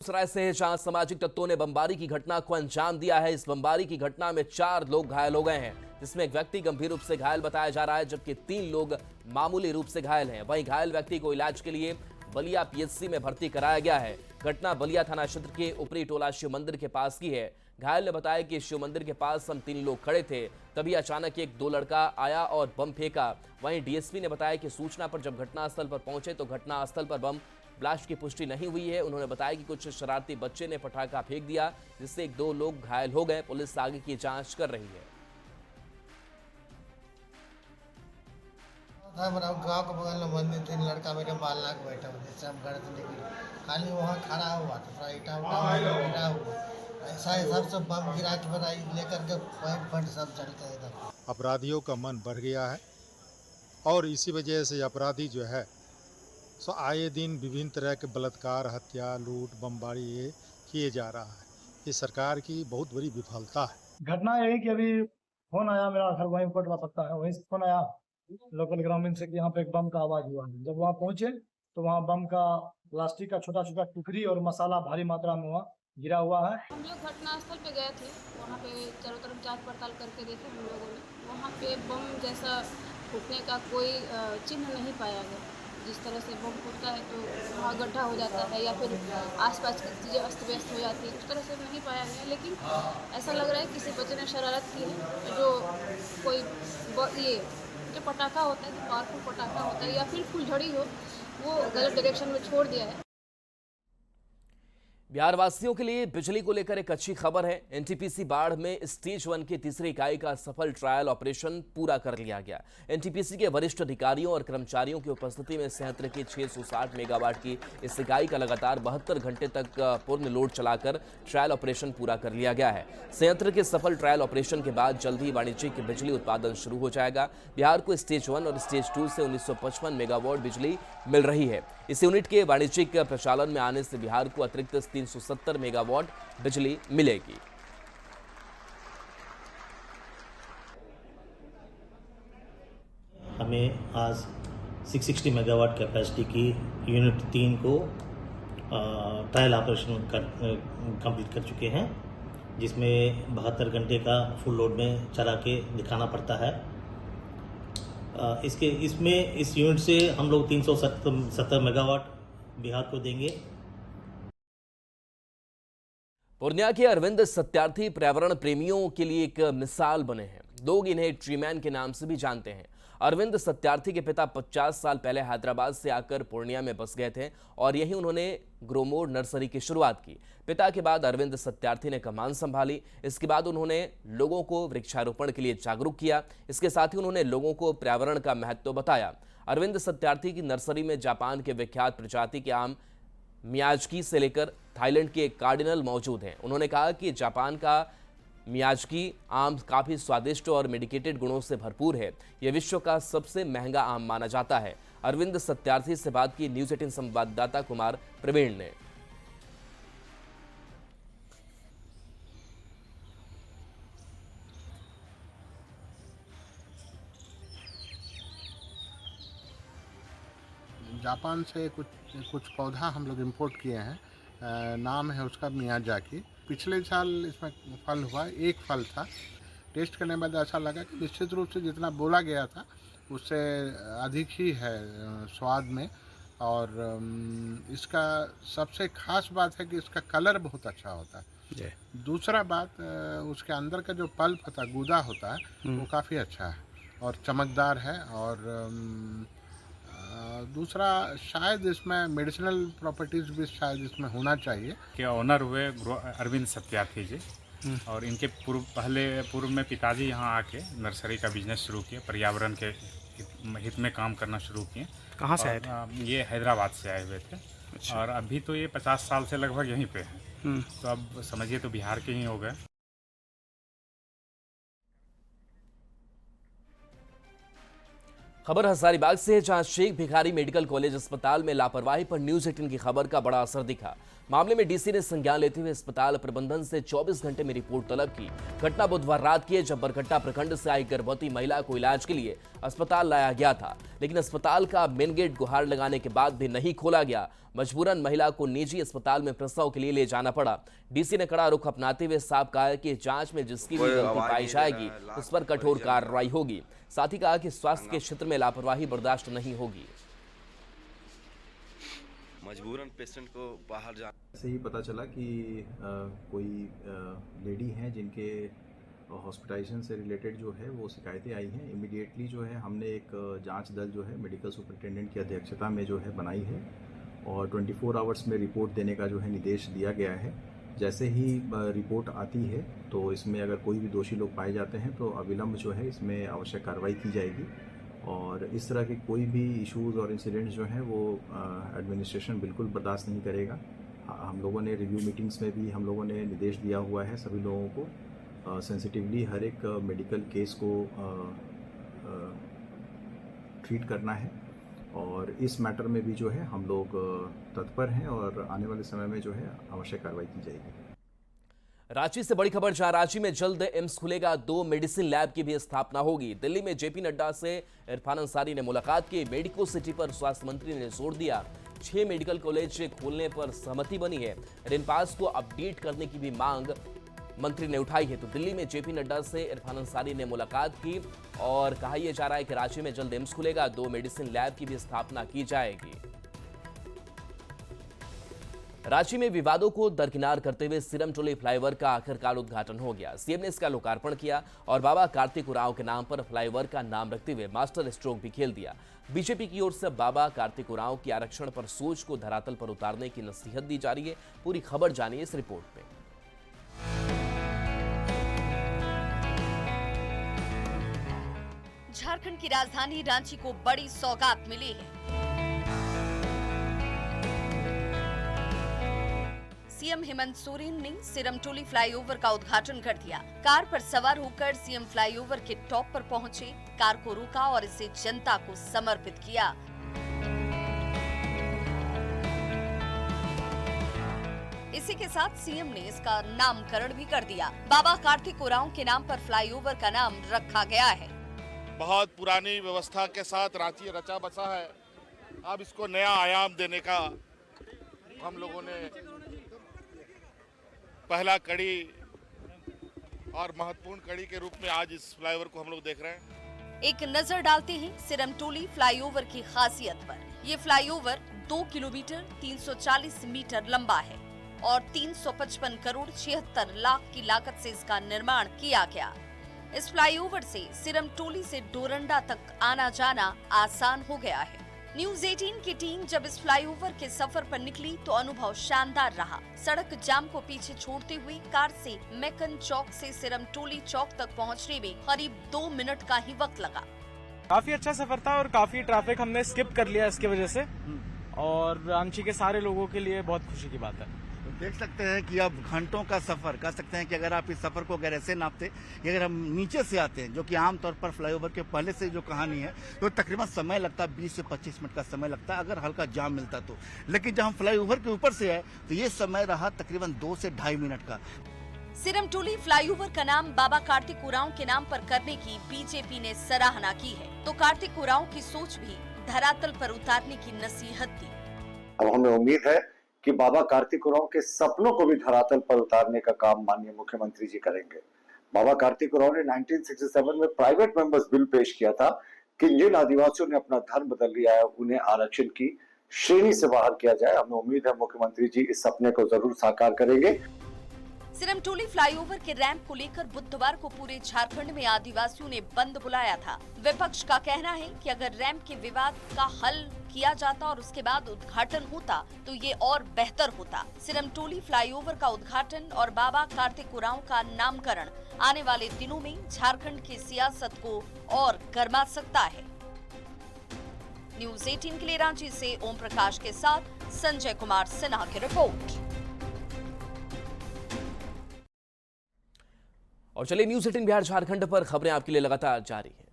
बेगूसराय से जहां सामाजिक तत्वों ने बमबारी की घटना को अंजाम दिया है। इस बमबारी की घटना में 4 लोग घायल हो गए हैं, जिसमें एक व्यक्ति गंभीर रूप से घायल बताया जा रहा है, जबकि 3 लोग मामूली रूप से घायल हैं। वहीं घायल व्यक्ति को इलाज के लिए बलिया पीएचसी में भर्ती कराया गया है। घटना बलिया थाना क्षेत्र के ऊपरी टोला शिव मंदिर के पास की है। घायल ने बताया कि शिव मंदिर के पास हम 3 लोग खड़े थे, तभी अचानक एक 2 लड़का आया और बम फेंका। वहीं डीएसपी ने बताया कि सूचना पर जब घटनास्थल पर पहुंचे तो घटनास्थल पर बम ब्लास्ट की पुष्टि नहीं हुई है। उन्होंने बताया कि कुछ शरारती बच्चे ने पटाखा फेंक दिया, जिससे 1-2 लोग घायल हो गए। पुलिस आगे की जांच कर रही है। गाँव के बगल में मंदिर थे, लड़का मेरे मालना के बैठा हुआ, जिससे हम घर से निकले, खाली वहाँ खड़ा हुआ था, थोड़ा ईटा उठा गिरा हुआ, ऐसा हिसाब से बम गिरा के बनाई लेकर के पॉइंट फंड सब चल गए इधर। अपराधियों का मन बढ़ गया है और इसी वजह से अपराधी जो है सो आए दिन विभिन्न तरह के बलात्कार, हत्या, लूट, बमबारी ये किए जा रहा है। ये सरकार की बहुत बड़ी विफलता है। घटना यही कि अभी फोन आया, मेरा घर वहीं पटवा सकता है, वहीं से फोन आया लोकल ग्रामीण से कि यहाँ पे एक बम का आवाज हुआ है। जब वहाँ पहुंचे तो वहाँ बम का प्लास्टिक का छोटा छोटा टुकड़ी और मसाला भारी मात्रा में वहाँ गिरा हुआ है। हम लोग घटनास्थल पे गए थे, वहाँ पे चारों तरफ जांच पड़ताल करके देखे हम लोगों ने। वहाँ पे बम जैसा फूटने का कोई चिन्ह नहीं पाया गया। जिस तरह से बम फूटता है तो वहाँ गड्ढा हो जाता है या फिर आसपास की चीज़ें अस्त व्यस्त हो जाती है, उस तरह से नहीं पाया गया। लेकिन ऐसा लग रहा है किसी बच्चे ने शरारत की है, जो कोई ये जो पटाखा होता है, जो पावरफुल पटाखा होता है या फिर फुलझड़ी हो, वो गलत डायरेक्शन में छोड़ दिया है। बिहार वासियों के लिए बिजली को लेकर एक अच्छी खबर है। एनटीपीसी बाढ़ में स्टेज 1 की तीसरी इकाई का सफल ट्रायल ऑपरेशन पूरा कर लिया गया। एनटीपीसी के वरिष्ठ अधिकारियों और कर्मचारियों की उपस्थिति में संयंत्र की 660 मेगावाट की इस इकाई का लगातार 72 घंटे तक पूर्ण लोड चलाकर ट्रायल ऑपरेशन पूरा कर लिया गया है। संयंत्र के सफल ट्रायल ऑपरेशन के बाद जल्द ही वाणिज्यिक बिजली उत्पादन शुरू हो जाएगा। बिहार को स्टेज 1 और स्टेज 2 से 1955 मेगावाट बिजली मिल रही है। इस यूनिट के वाणिज्यिक प्रचालन में आने से बिहार को अतिरिक्त 370 मेगावाट बिजली मिलेगी। हमें आज 660 मेगावाट कैपेसिटी की यूनिट 3 को ट्रायल ऑपरेशन कंप्लीट कर चुके हैं, जिसमें 72 घंटे का फुल लोड में चला के दिखाना पड़ता है। इस यूनिट से हम लोग 370 मेगावाट बिहार को देंगे। पूर्णिया के अरविंद सत्यार्थी पर्यावरण प्रेमियों के लिए एक मिसाल बने हैं। लोग इन्हें ट्रीमैन के नाम से भी जानते हैं। अरविंद सत्यार्थी के पिता 50 साल पहले हैदराबाद से आकर पूर्णिया में बस गए थे और यहीं उन्होंने ग्रोमोर नर्सरी की शुरुआत की। पिता के बाद अरविंद सत्यार्थी ने कमान संभाली। इसके बाद उन्होंने लोगों को वृक्षारोपण के लिए जागरूक किया। इसके साथ ही उन्होंने लोगों को पर्यावरण का महत्व बताया। अरविंद सत्यार्थी की नर्सरी में जापान के विख्यात प्रजाति के आम मियाजकी से लेकर थाईलैंड के कार्डिनल मौजूद हैं। उन्होंने कहा कि जापान का मियाजकी आम काफ़ी स्वादिष्ट और मेडिकेटेड गुणों से भरपूर है। यह विश्व का सबसे महंगा आम माना जाता है। अरविंद सत्यार्थी से बात की न्यूज़ 18 संवाददाता कुमार प्रवीण ने। जापान से कुछ पौधा हम लोग इंपोर्ट किए हैं। नाम है उसका मियाजाकी। पिछले साल इसमें फल हुआ, एक फल था। टेस्ट करने के बाद ऐसा लगा कि निश्चित रूप से जितना बोला गया था उससे अधिक ही है स्वाद में। और इसका सबसे खास बात है कि इसका कलर बहुत अच्छा होता है। दूसरा बात, उसके अंदर का जो पल्प होता है, गूदा होता है, वो काफ़ी अच्छा है और चमकदार है। और दूसरा, शायद इसमें मेडिसिनल प्रॉपर्टीज़ भी शायद इसमें होना चाहिए। के ऑनर हुए अरविंद सत्यार्थी जी, और इनके पूर्व में पिताजी यहाँ आके नर्सरी का बिजनेस शुरू किए, पर्यावरण के हित में काम करना शुरू किए। कहाँ से आए थे? ये हैदराबाद से आए हुए थे। अच्छा। और अभी तो ये 50 साल से लगभग यहीं पे हैं। तो अब समझिए तो बिहार के ही हो गए। खबर हजारीबाग से है, जहां शेख भिखारी मेडिकल कॉलेज अस्पताल में लापरवाही पर न्यूज़ 18 की खबर का बड़ा असर दिखा। मामले में डीसी ने संज्ञान लेते हुए अस्पताल प्रबंधन से 24 घंटे में रिपोर्ट तलब की। घटना बुधवार रात की है, जब बरकट्टा प्रखंड से आई गर्भवती महिला को इलाज के लिए अस्पताल लाया गया था, लेकिन अस्पताल का मेन गेट गुहार लगाने के बाद भी नहीं खोला गया। मजबूरन महिला को निजी अस्पताल में प्रसव के लिए ले जाना पड़ा। डीसी ने कड़ा रुख अपनाते हुए साफ कहा कि जांच में जिसकी भी गलती पाई जाएगी उस पर कठोर कार्रवाई होगी। साथ ही कहा कि स्वास्थ्य के क्षेत्र में लापरवाही बर्दाश्त नहीं होगी। मजबूरन पेशेंट को बाहर जा से ही पता चला कि कोई लेडी हैं जिनके हॉस्पिटलाइजेशन से रिलेटेड जो है वो शिकायतें आई हैं। इमीडिएटली जो है हमने एक जांच दल जो है मेडिकल सुपरिटेंडेंट की अध्यक्षता में जो है बनाई है और 24 आवर्स में रिपोर्ट देने का जो है निर्देश दिया गया है। जैसे ही रिपोर्ट आती है तो इसमें अगर कोई भी दोषी लोग पाए जाते हैं तो अविलंब जो है इसमें आवश्यक कार्रवाई की जाएगी और इस तरह के कोई भी इश्यूज़ और इंसिडेंट्स जो हैं वो एडमिनिस्ट्रेशन बिल्कुल बर्दाश्त नहीं करेगा। हम लोगों ने रिव्यू मीटिंग्स में भी हम लोगों ने निर्देश दिया हुआ है सभी लोगों को सेंसिटिवली हर एक मेडिकल केस को ट्रीट करना है और इस मैटर में भी जो है हम लोग तत्पर हैं और आने वाले समय में जो है आवश्यक कार्रवाई की जाएगी। रांची से बड़ी खबर, जहां रांची में जल्द एम्स खुलेगा, 2 मेडिसिन लैब की भी स्थापना होगी। दिल्ली में जेपी नड्डा से इरफान अंसारी ने मुलाकात की। मेडिको सिटी पर स्वास्थ्य मंत्री ने जोर दिया। 6 मेडिकल कॉलेज खोलने पर सहमति बनी है। रिन पास को अपडेट करने की भी मांग मंत्री ने उठाई है। तो दिल्ली में जेपी नड्डा से इरफान अंसारी ने मुलाकात की और कहा यह जा रहा है कि रांची में जल्द एम्स खुलेगा, 2 मेडिसिन लैब की भी स्थापना की जाएगी। रांची में विवादों को दरकिनार करते हुए सिरमटोली फ्लाईओवर का आखिरकार उद्घाटन हो गया। सीएम ने इसका लोकार्पण किया और बाबा कार्तिक उरांव के नाम पर फ्लाईओवर का नाम रखते हुए मास्टर स्ट्रोक भी खेल दिया। बीजेपी की ओर से बाबा कार्तिक उरांव की आरक्षण पर सोच को धरातल पर उतारने की नसीहत दी जा रही है। पूरी खबर जानिए इस रिपोर्ट में। झारखंड की राजधानी रांची को बड़ी सौगात मिली है। सीएम हेमंत सोरेन ने सिरमटोली फ्लाईओवर का उद्घाटन कर दिया। कार पर सवार होकर सीएम फ्लाईओवर के टॉप पर पहुंचे, कार को रोका और इसे जनता को समर्पित किया। इसी के साथ सीएम ने इसका नामकरण भी कर दिया। बाबा कार्तिक उरांव के नाम पर फ्लाईओवर का नाम रखा गया है। बहुत पुरानी व्यवस्था के साथ रांची रचा बसा है। अब इसको नया आयाम देने का हम लोगों ने पहला कड़ी और महत्वपूर्ण कड़ी के रूप में आज इस फ्लाईओवर को हम लोग देख रहे हैं। एक नजर डालते हैं सिरमटोली फ्लाईओवर की खासियत पर। ये फ्लाईओवर 2 किलोमीटर 340 मीटर लंबा है और 355 करोड़ 76 लाख की लागत से इसका निर्माण किया गया। इस फ्लाईओवर से सिरमटोली से डोरंडा तक आना जाना आसान हो गया है। न्यूज़ 18 की टीम जब इस फ्लाईओवर के सफर पर निकली तो अनुभव शानदार रहा। सड़क जाम को पीछे छोड़ते हुए कार से मैकन चौक से सिरमटोली चौक तक पहुंचने में करीब 2 मिनट का ही वक्त लगा। काफी अच्छा सफर था और काफी ट्रैफिक हमने स्किप कर लिया इसके वजह से और रांची के सारे लोगों के लिए बहुत खुशी की बात है। देख सकते हैं कि अब घंटों का सफर कर सकते हैं कि अगर आप इस सफर को अगर ऐसे नापते कि अगर हम नीचे से आते हैं, जो कि आमतौर पर फ्लाईओवर के पहले से जो कहानी है, तो तकरीबन समय लगता है 20 से 25 मिनट का समय लगता है अगर हल्का जाम मिलता तो। लेकिन जब हम फ्लाईओवर के ऊपर से आए तो ये समय रहा तकरीबन 2 से 2.5 मिनट का। सिरमटोली फ्लाईओवर का नाम बाबा कार्तिक उरांव के नाम पर करने की बीजेपी ने सराहना की है, तो कार्तिक उरांव की सोच भी धरातल पर उतारने की नसीहत दी। अब हमें उम्मीद है कि बाबा कार्तिक उरांव के सपनों को भी धरातल पर उतारने का काम माननीय मुख्यमंत्री जी करेंगे। बाबा कार्तिक उरांव ने 1967 में प्राइवेट मेंबर्स बिल पेश किया था कि जिन आदिवासियों ने अपना धर्म बदल लिया है उन्हें आरक्षण की श्रेणी से बाहर किया जाए। हमें उम्मीद है मुख्यमंत्री जी इस सपने को जरूर साकार करेंगे। सिरमटोली फ्लाईओवर के रैंप को लेकर बुधवार को पूरे झारखंड में आदिवासियों ने बंद बुलाया था। विपक्ष का कहना है कि अगर रैंप के विवाद का हल किया जाता और उसके बाद उद्घाटन होता तो ये और बेहतर होता। सिरमटोली फ्लाईओवर का उद्घाटन और बाबा कार्तिक उरांव का नामकरण आने वाले दिनों में झारखंड की सियासत को और गर्मा सकता है। न्यूज़ 18 के लिए रांची से ओम प्रकाश के साथ संजय कुमार सिन्हा की रिपोर्ट। और चलिए न्यूज़ 18 बिहार झारखंड पर खबरें आपके लिए लगातार जारी है।